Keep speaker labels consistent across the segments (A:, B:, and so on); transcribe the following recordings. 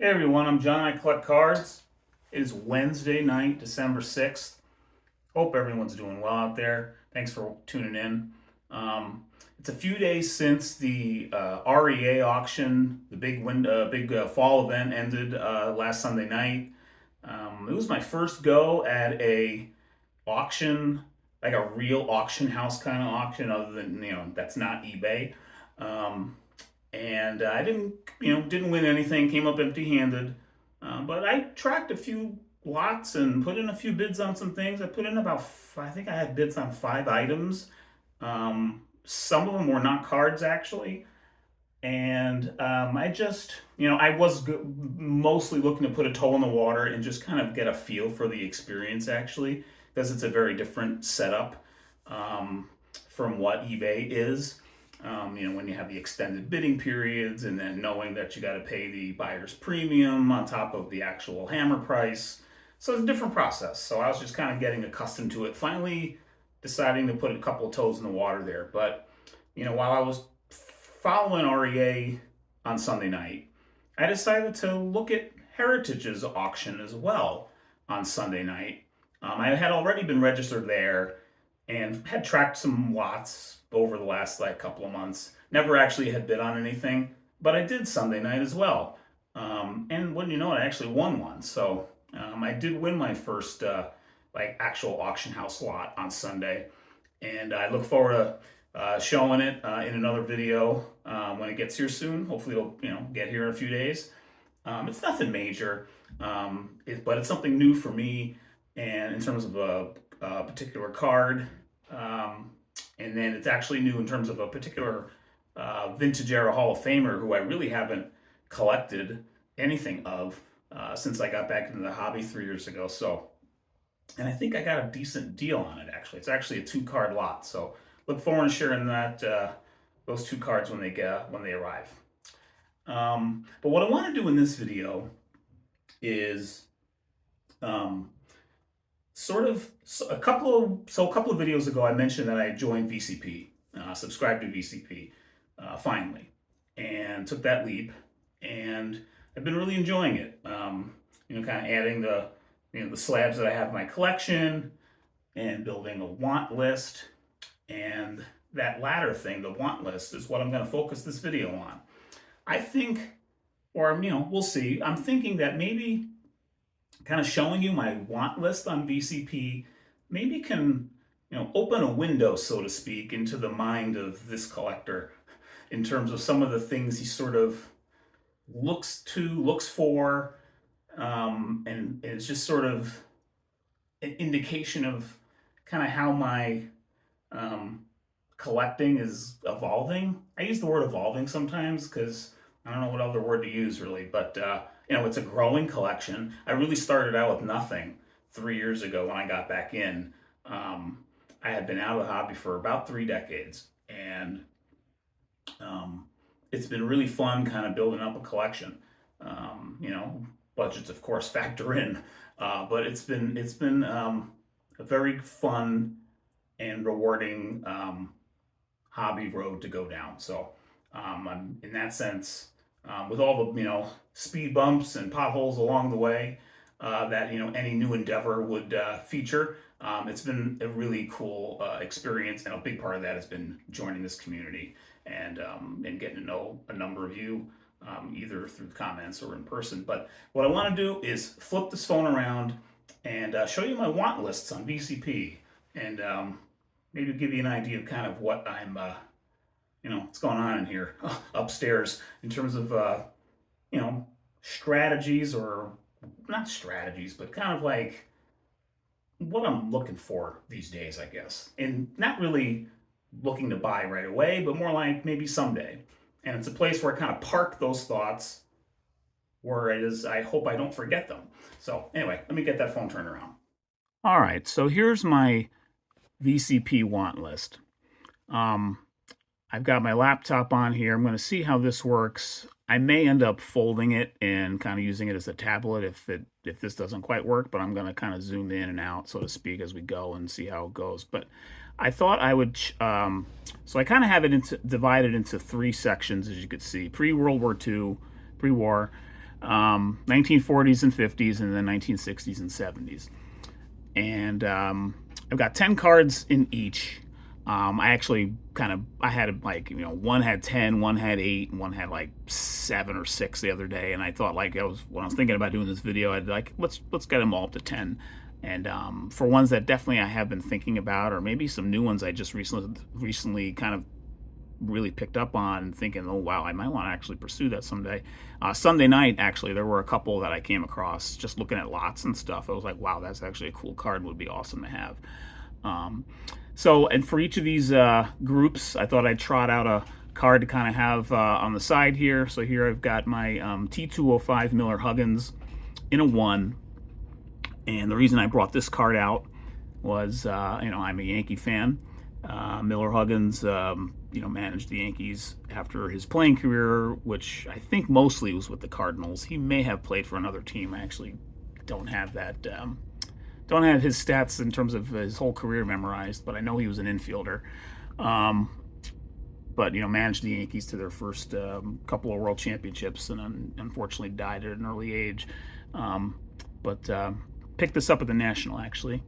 A: Hey everyone, I'm John. I collect cards. It is Wednesday night, December 6th. Hope everyone's doing well out there. Thanks for tuning in. It's a few days since the REA auction, the big fall event ended last Sunday night. It was my first go at a auction, like a real auction house kind of auction, other than that's not eBay. Um, and I didn't win anything. Came up empty-handed, but I tracked a few lots and put in a few bids on some things. I put in I think I had bids on 5 items. Some of them were not cards actually, and I just I was mostly looking to put a toe in the water and just kind of get a feel for the experience actually, because it's a very different setup from what eBay is. When you have the extended bidding periods and then knowing that you got to pay the buyer's premium on top of the actual hammer price. So it's a different process. So I was just kind of getting accustomed to it. Finally deciding to put a couple of toes in the water there. But, while I was following REA on Sunday night, I decided to look at Heritage's auction as well on Sunday night. I had already been registered there and had tracked some lots over the last couple of months. Never actually had bid on anything, but I did Sunday night as well. And wouldn't you know it, I actually won one. So I did win my first actual auction house lot on Sunday, and I look forward to showing it in another video when it gets here soon. Hopefully it'll get here in a few days. It's nothing major, but it's something new for me, and in terms of a particular card. And then it's actually new in terms of a particular vintage era Hall of Famer who I really haven't collected anything of since I got back into the hobby 3 years ago. So, and I think I got a decent deal on it actually. It's actually a 2-card lot. So look forward to sharing that those 2 cards when they arrive. But what I want to do in this video is a couple of videos ago, I mentioned that I joined VCP, subscribed to VCP, finally, and took that leap, and I've been really enjoying it. Kind of adding the slabs that I have in my collection, and building a want list, and that latter thing, the want list, is what I'm going to focus this video on. I think, or we'll see. I'm thinking that maybe kind of showing you my want list on VCP maybe can open a window, so to speak, into the mind of this collector in terms of some of the things he sort of looks for, and it's just sort of an indication of kind of how my collecting is evolving. I use the word evolving sometimes because I don't know what other word to use really, but it's a growing collection. I really started out with nothing 3 years ago when I got back in. I had been out of the hobby for about 3 decades, and it's been really fun kind of building up a collection. Budgets of course factor in, but it's been a very fun and rewarding hobby road to go down. So I'm in that sense, with all the speed bumps and potholes along the way that any new endeavor would feature. It's been a really cool experience, and a big part of that has been joining this community and getting to know a number of you, either through the comments or in person. But what I want to do is flip this phone around and show you my want lists on VCP, and maybe give you an idea of kind of what I'm what's going on in here upstairs in terms of strategies, or not strategies, but kind of like what I'm looking for these days, I guess. And not really looking to buy right away, but more like maybe someday. And it's a place where I kind of park those thoughts, where it is I hope I don't forget them. So anyway, let me get that phone turned around. All right, so here's my VCP want list. I've got my laptop on here. I'm going to see how this works. I may end up folding it and kind of using it as a tablet if this doesn't quite work, but I'm going to kind of zoom in and out, so to speak, as we go and see how it goes. But I thought I would, so I kind of have it divided into 3 sections, as you can see: pre-World War II, pre-war, 1940s and 50s, and then 1960s and 70s. And I've got 10 cards in each. I actually I had like, one had 10, one had 8, and one had like 7 or 6 the other day. And I thought, like, when I was thinking about doing this video, I'd like, let's get them all up to 10. And for ones that definitely I have been thinking about, or maybe some new ones I just recently kind of really picked up on, and thinking, oh wow, I might want to actually pursue that someday. Sunday night, actually, there were a couple that I came across just looking at lots and stuff. I was like, wow, that's actually a cool card, would be awesome to have. And for each of these groups, I thought I'd trot out a card to kind of have on the side here. So here I've got my T205 Miller Huggins in a 1. And the reason I brought this card out was, I'm a Yankee fan. Miller Huggins, managed the Yankees after his playing career, which I think mostly was with the Cardinals. He may have played for another team. I actually don't have that. Don't have his stats in terms of his whole career memorized, but I know he was an infielder. But managed the Yankees to their first couple of World Championships, and unfortunately died at an early age. But picked this up at the National, actually.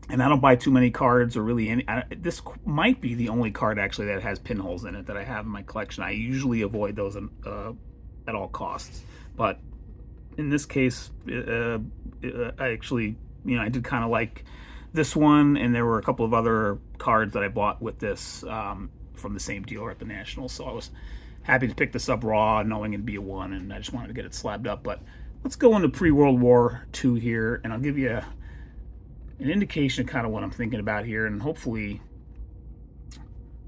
A: And I don't buy too many cards, or really any. This might be the only card actually that has pinholes in it that I have in my collection. I usually avoid those at all costs, but in this case, I actually, I did kind of like this one, and there were a couple of other cards that I bought with this from the same dealer at the National. So I was happy to pick this up raw, knowing it'd be a 1, and I just wanted to get it slabbed up. But let's go into pre-World War II here, and I'll give you an indication of kind of what I'm thinking about here, and hopefully,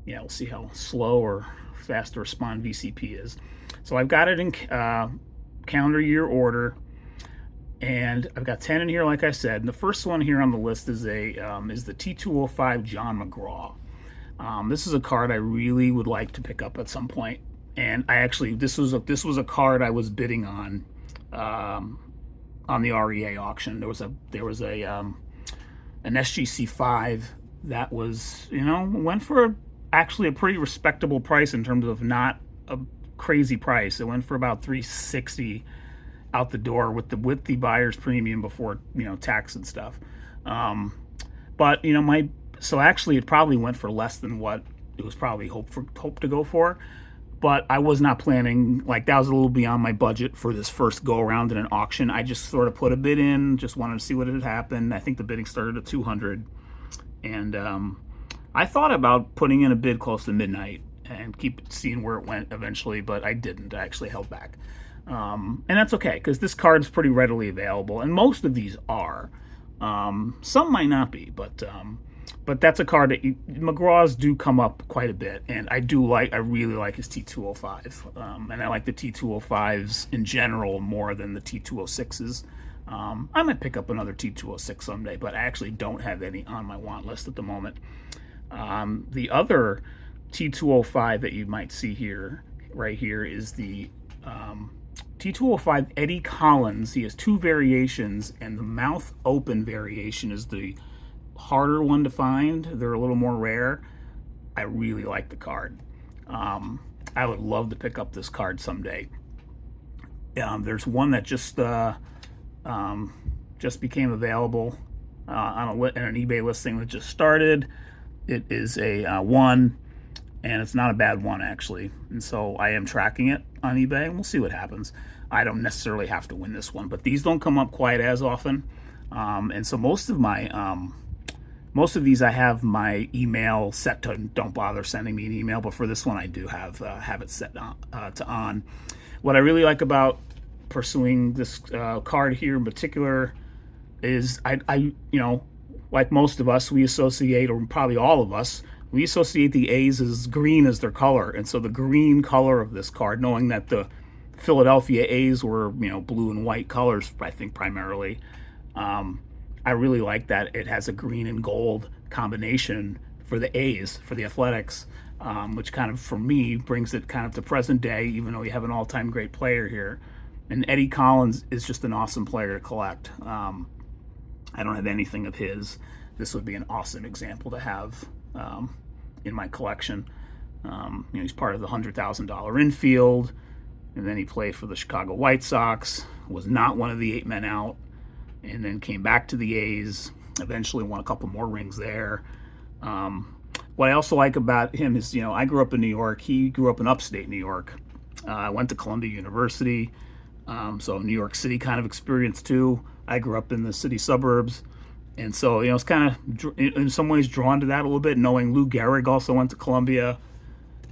A: we'll see how slow or fast to respond VCP is. So I've got it in calendar year order, and I've got 10 in here, like I said. And the first one here on the list is the T205 John McGraw. This is a card I really would like to pick up at some point, and this was a card I was bidding on the REA auction. There was an SGC5 that was, went for actually a pretty respectable price in terms of not a crazy price. It went for about $360 out the door with the buyer's premium before, tax and stuff. But so actually it probably went for less than what it was probably hoped to go for. But I was not planning, like, that was a little beyond my budget for this first go around in an auction. I just sort of put a bid in, just wanted to see what had happened. I think the bidding started at 200, and I thought about putting in a bid close to midnight and seeing where it went eventually, but I didn't. I actually held back, and that's okay, because this card's pretty readily available, and most of these are. Some might not be, but that's a card that McGraws do come up quite a bit, and I really like his T205, and I like the T205s in general more than the T206s. I might pick up another T206 someday, but I actually don't have any on my want list at the moment. The other T205 that you might see here, right here, is the T205 Eddie Collins. He has 2 variations, and the mouth open variation is the harder one to find. They're a little more rare. I really like the card. I would love to pick up this card someday. There's one that just became available on an eBay listing that just started. It is a 1, and it's not a bad one, actually. And so I am tracking it on eBay, and we'll see what happens. I don't necessarily have to win this one, but these don't come up quite as often. And so most of these I have my email set to don't bother sending me an email, but for this one I do have it set to on. What I really like about pursuing this card here in particular is I like most of us, we associate, or probably all of us, we associate the A's as green as their color, and so the green color of this card, knowing that the Philadelphia A's were blue and white colors, I think primarily. I really like that it has a green and gold combination for the A's, for the Athletics, which kind of, for me, brings it kind of to present day, even though we have an all-time great player here. And Eddie Collins is just an awesome player to collect. I don't have anything of his. This would be an awesome example to have in my collection. He's part of the $100,000 infield. and then he played for the Chicago White Sox, was not one of the 8 men out, and then came back to the A's, eventually won a couple more rings there. What I also like about him is, I grew up in New York. He grew up in upstate New York. I went to Columbia University, so New York City kind of experience too. I grew up in the city suburbs, and so it's kind of in some ways drawn to that a little bit, knowing Lou Gehrig also went to Columbia,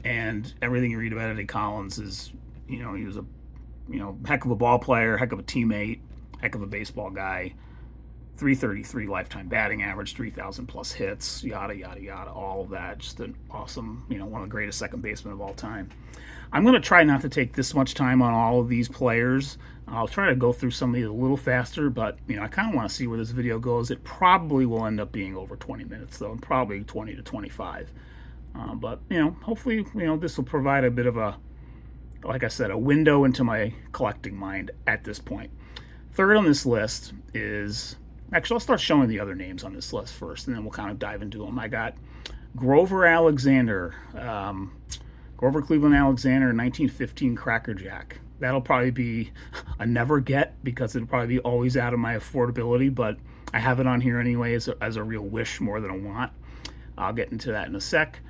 A: and everything you read about Eddie Collins is, he was a heck of a ball player, heck of a teammate, heck of a baseball guy. 333 lifetime batting average, 3,000 plus hits, yada, yada, yada, all of that. Just an awesome, one of the greatest second basemen of all time. I'm going to try not to take this much time on all of these players. I'll try to go through some of these a little faster, but, I kind of want to see where this video goes. It probably will end up being over 20 minutes, though, and probably 20 to 25. But, hopefully, this will provide a bit of a, like I said, a window into my collecting mind at this point. Third on this list is... Actually, I'll start showing the other names on this list first, and then we'll kind of dive into them. I got Grover Alexander, Grover Cleveland Alexander, 1915 Cracker Jack. That'll probably be a never get because it'll probably be always out of my affordability, but I have it on here anyway as a real wish more than a want. I'll get into that in a sec.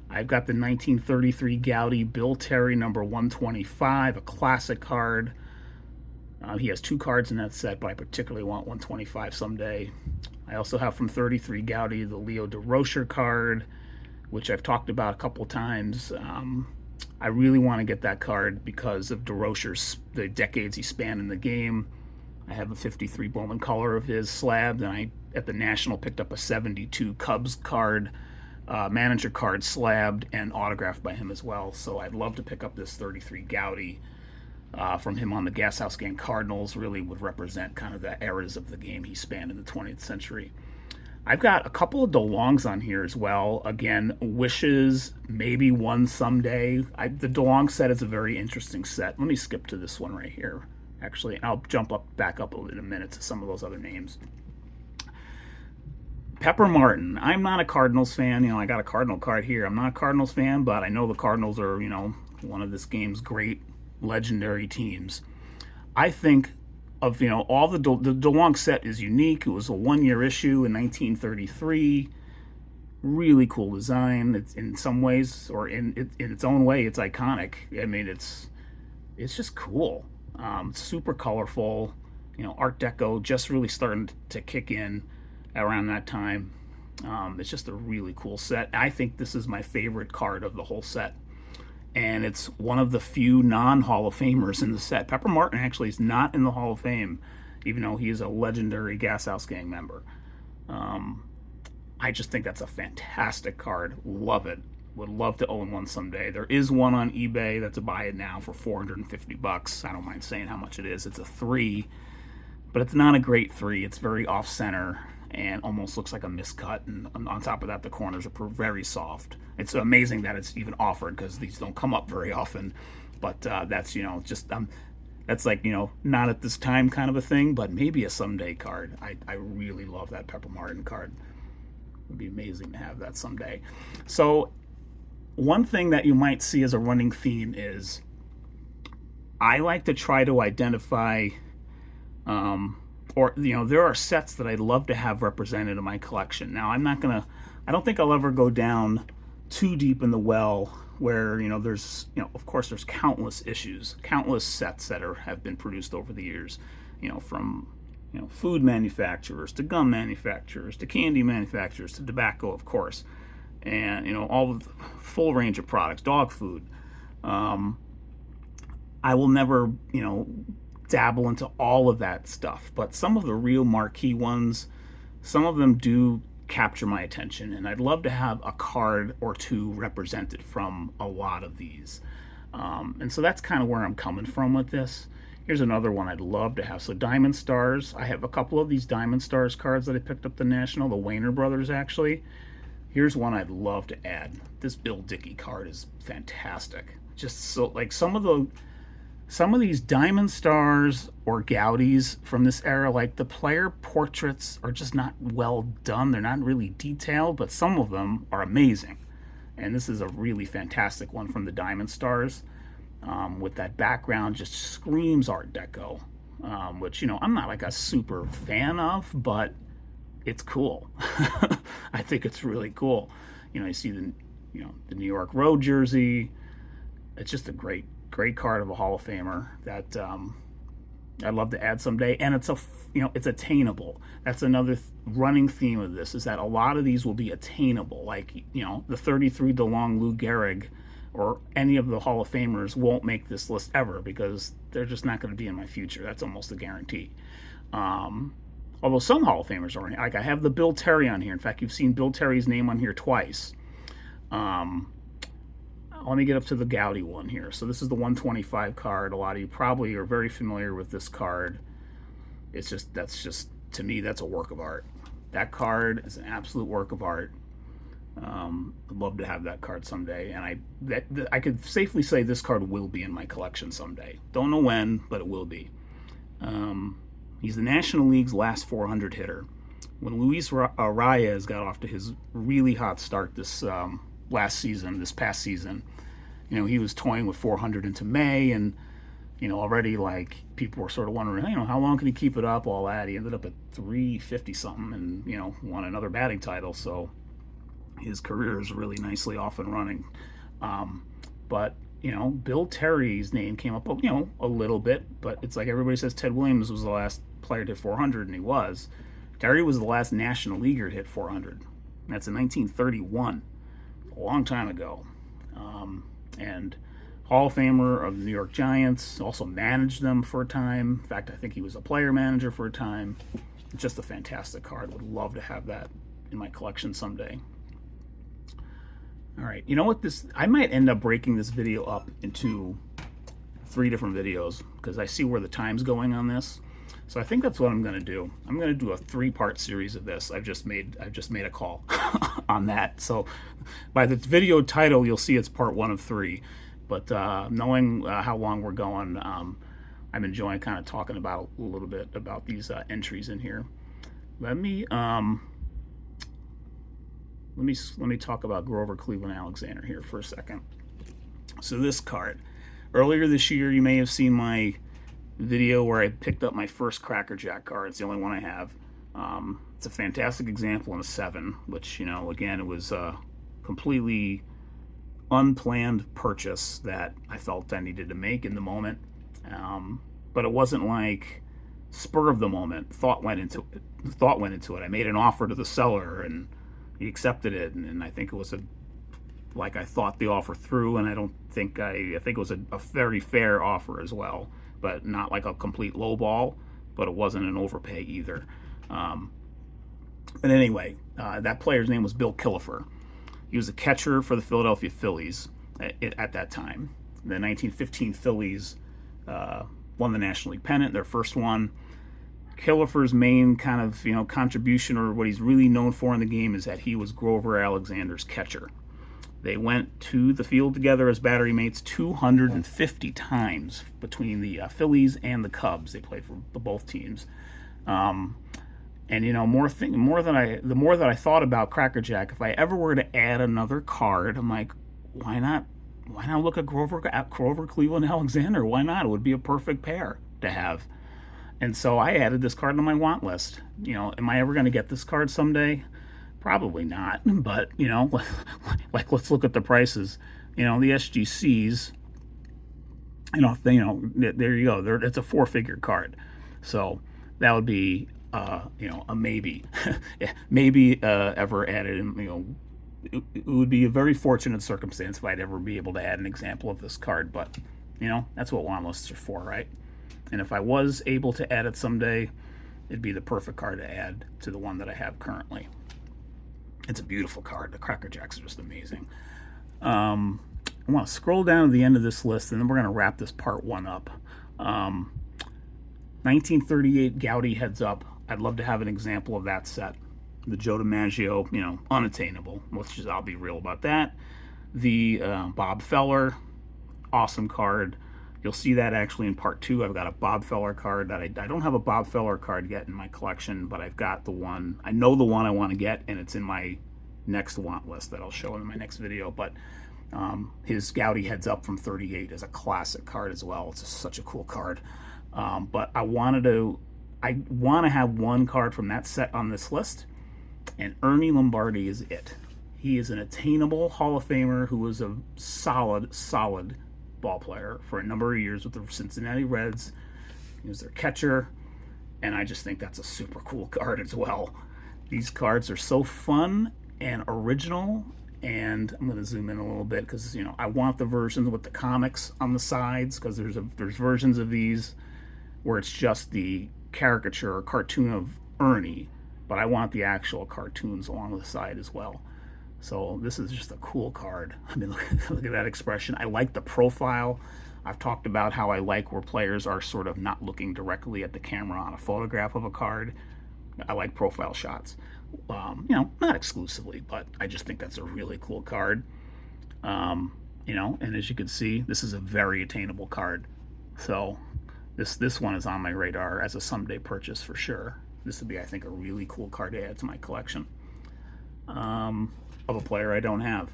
A: I've got the 1933 Gaudy Bill Terry number 125, a classic card. He has 2 cards in that set, but I particularly want 125 someday. I also have from 33 Gaudy the Leo DeRocher card, which I've talked about a couple times. I really want to get that card because of DeRocher's, the decades he spanned in the game. I have a 53 Bowman color of his slabbed, and I, at the National, picked up a 72 Cubs card, manager card slabbed and autographed by him as well. So I'd love to pick up this 33 Gaudy. From him on the Gas House Gang Cardinals, really would represent kind of the eras of the game he spanned in the 20th century. I've got a couple of DeLongs on here as well. Again, wishes, maybe one someday. The DeLong set is a very interesting set. Let me skip to this one right here. Actually, I'll jump back up in a minute to some of those other names. Pepper Martin. I'm not a Cardinals fan. I got a Cardinal card here. I'm not a Cardinals fan, but I know the Cardinals are, one of this game's great legendary teams. I think of all the DeLong set is unique. It was a 1-year issue in 1933. Really cool design. It's in some ways, or in its own way, it's iconic. I mean, it's just cool. Super colorful. Art Deco just really starting to kick in around that time. It's just a really cool set. I think this is my favorite card of the whole set. And it's one of the few non-Hall of Famers in the set. Pepper Martin actually is not in the Hall of Fame, even though he is a legendary Gas House Gang member. I just think that's a fantastic card. Love it. Would love to own one someday. There is one on eBay that's a buy it now for $450. I don't mind saying how much it is. It's a 3, but it's not a great 3. It's very off-center and almost looks like a miscut, and on top of that the corners are very soft. It's amazing that it's even offered because these don't come up very often, but that's just that's like not at this time kind of a thing, but maybe a someday card. I really love that Pepper Martin card. It would be amazing to have that someday. So one thing that you might see as a running theme is I like to try to identify there are sets that I'd love to have represented in my collection. Now, I don't think I'll ever go down too deep in the well where, there's, of course, there's countless issues, countless sets that have been produced over the years, from, food manufacturers to gum manufacturers to candy manufacturers to tobacco, of course, and, all of the full range of products, dog food. I will never, dabble into all of that stuff, but some of the real marquee ones, some of them do capture my attention, and I'd love to have a card or two represented from a lot of these. And so that's kind of where I'm coming from with this. Here's another one I'd love to have. So Diamond Stars. I have a couple of these Diamond Stars cards that I picked up at the National, the Wayner brothers actually. Here's one I'd love to add. This Bill Dickey card is fantastic. Just so like some of these Diamond Stars or Gaudis from this era, like the player portraits are just not well done. They're not really detailed, but some of them are amazing. And this is a really fantastic one from the Diamond Stars. with that background, just screams Art Deco, which, you know, I'm not like a super fan of, but it's cool. I think it's really cool. You know, you see the, you know, the New York Road jersey. It's just a great card of a Hall of Famer that I'd love to add someday, and it's you know, it's attainable. That's another running theme of this, is that a lot of these will be attainable. Like, you know, the 33 DeLong Lou Gehrig or any of the Hall of Famers won't make this list ever because they're just not going to be in my future. That's almost a guarantee. Although some Hall of Famers are, like I have the Bill Terry on here. In fact, you've seen Bill Terry's name on here twice. Let me get up to the Gowdy one here. So this is the 125 card. A lot of you probably are very familiar with this card. It's just, that's just, to me, that's a work of art. That card is an absolute work of art. I'd love to have that card someday, and I could safely say this card will be in my collection someday. Don't know when, but it will be. He's the National League's last 400 hitter. When Luis Arias got off to his really hot start this past season, you know, he was toying with 400 into May, and, you know, already, like, people were sort of wondering, you know, how long can he keep it up, all that. He ended up at 350 something and, you know, won another batting title, so his career is really nicely off and running. But, you know, Bill Terry's name came up, you know, a little bit, but it's like everybody says Ted Williams was the last player to hit 400, and he was. Terry was the last National Leaguer to hit 400. That's in 1931, a long time ago. And Hall of Famer of the New York Giants, also managed them for a time. In fact, I think he was a player manager for a time. Just a fantastic card. Would love to have that in my collection someday. All right, you know what, I might end up breaking this video up into 3 different videos because I see where the time's going on this. So I think that's what I'm going to do. I'm going to do a 3-part series of this. I've just made a call on that. So by the video title, you'll see it's part 1 of 3. But knowing how long we're going, I'm enjoying kind of talking about a little bit about these entries in here. Let me talk about Grover Cleveland Alexander here for a second. So this card, earlier this year, you may have seen my video where I picked up my first Cracker Jack card. It's the only one I have. It's a fantastic example in a 7, which, you know, again, it was a completely unplanned purchase that I felt I needed to make in the moment. But it wasn't like spur of the moment. Thought went into it. I made an offer to the seller and he accepted it, and I think it was I thought the offer through, and I think it was a very fair offer as well, but not like a complete lowball, but it wasn't an overpay either. But anyway, that player's name was Bill Killefer. He was a catcher for the Philadelphia Phillies at that time. The 1915 Phillies won the National League pennant, their first one. Killefer's main kind of, you know, contribution, or what he's really known for in the game, is that he was Grover Alexander's catcher. They went to the field together as battery mates 250 times between the Phillies and the Cubs. They played for both teams. And, you know, the more that I thought about Cracker Jack, if I ever were to add another card, I'm like, why not look at Grover Cleveland Alexander? Why not? It would be a perfect pair to have. And so I added this card on my want list. You know, am I ever going to get this card someday? Probably not. But, you know, like, let's look at the prices. You know, the SGCs, there you go. It's a 4-figure card. So that would be, a maybe. Maybe ever added, it would be a very fortunate circumstance if I'd ever be able to add an example of this card. But, you know, that's what want lists are for, right? And if I was able to add it someday, it'd be the perfect card to add to the one that I have currently. It's a beautiful card. The Cracker Jacks are just amazing. I want to scroll down to the end of this list, and then we're going to wrap this part 1 up. 1938 Gowdy Heads Up. I'd love to have an example of that set. The Joe DiMaggio, you know, unattainable. I'll be real about that. The Bob Feller, awesome card. You'll see that actually in part 2. I've got a Bob Feller card that I don't have a Bob Feller card yet in my collection, but I've got the one. I know the one I want to get, and it's in my next want list that I'll show in my next video. But His Gaudy Heads Up from 38 is a classic card as well. It's such a cool card. But I want to have one card from that set on this list, and Ernie Lombardi is it. He is an attainable Hall of Famer who was a solid ball player for a number of years with the Cincinnati Reds. He was their catcher, and I just think that's a super cool card as well. These cards are so fun and original, and I'm going to zoom in a little bit because, you know, I want the versions with the comics on the sides, because there's versions of these where it's just the caricature or cartoon of Ernie, but I want the actual cartoons along the side as well. So this is just a cool card. I mean, look at that expression. I like the profile. I've talked about how I like where players are sort of not looking directly at the camera on a photograph of a card. I like profile shots. You know, not exclusively, but I just think that's a really cool card. You know, and as you can see, this is a very attainable card. So this one is on my radar as a someday purchase for sure. This would be, I think, a really cool card to add to my collection of a player I don't have.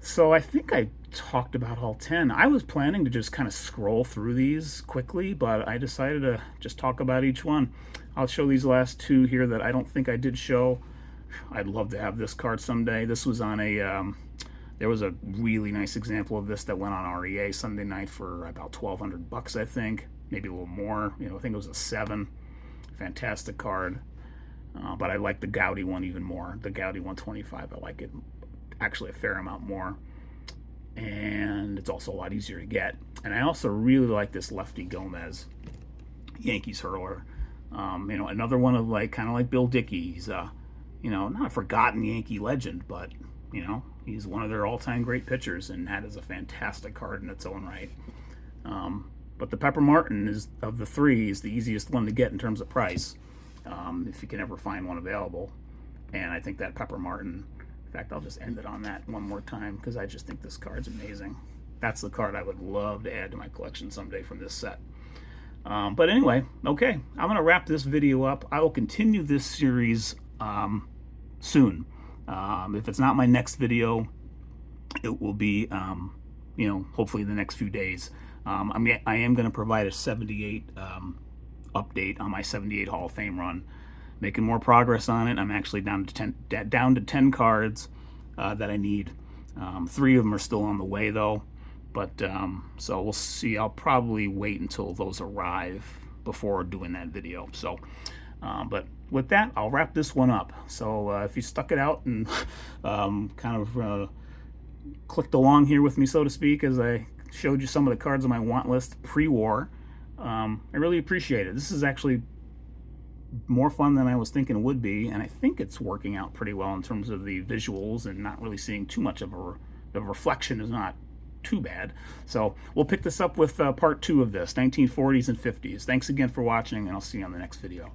A: So I think I talked about all 10. I was planning to just kind of scroll through these quickly, but I decided to just talk about each one. I'll show these last two here that I don't think I did show. I'd love to have this card someday. This was on a, there was a really nice example of this that went on REA Sunday night for about $1,200, I think. Maybe a little more. You know, I think it was a 7. Fantastic card. But I like the Gaudy one even more. The Gaudy 125, I like it actually a fair amount more. And it's also a lot easier to get. And I also really like this Lefty Gomez Yankees hurler. You know, another one of like, kind of like Bill Dickey. He's you know, not a forgotten Yankee legend, but, you know, he's one of their all-time great pitchers, and that is a fantastic card in its own right. But the Pepper Martin is, of the three, is the easiest one to get in terms of price, if you can ever find one available. And I think that Pepper Martin, in fact, I'll just end it on that one more time because I just think this card's amazing. That's the card I would love to add to my collection someday from this set. But anyway, okay, I'm going to wrap this video up. I will continue this series soon. If it's not my next video, it will be, you know, hopefully in the next few days. I am going to provide a 78 update on my 78 Hall of Fame run. Making more progress on it. I'm actually down to 10 cards that I need. 3 of them are still on the way though. But so we'll see. I'll probably wait until those arrive before doing that video. So, but with that, I'll wrap this one up. So if you stuck it out and kind of clicked along here with me, so to speak, as I showed you some of the cards on my want list pre-war, I really appreciate it. This is actually more fun than I was thinking it would be, and I think it's working out pretty well in terms of the visuals, and not really seeing too much of the reflection is not too bad. So we'll pick this up with part 2 of this, 1940s and 50s. Thanks again for watching, and I'll see you on the next video.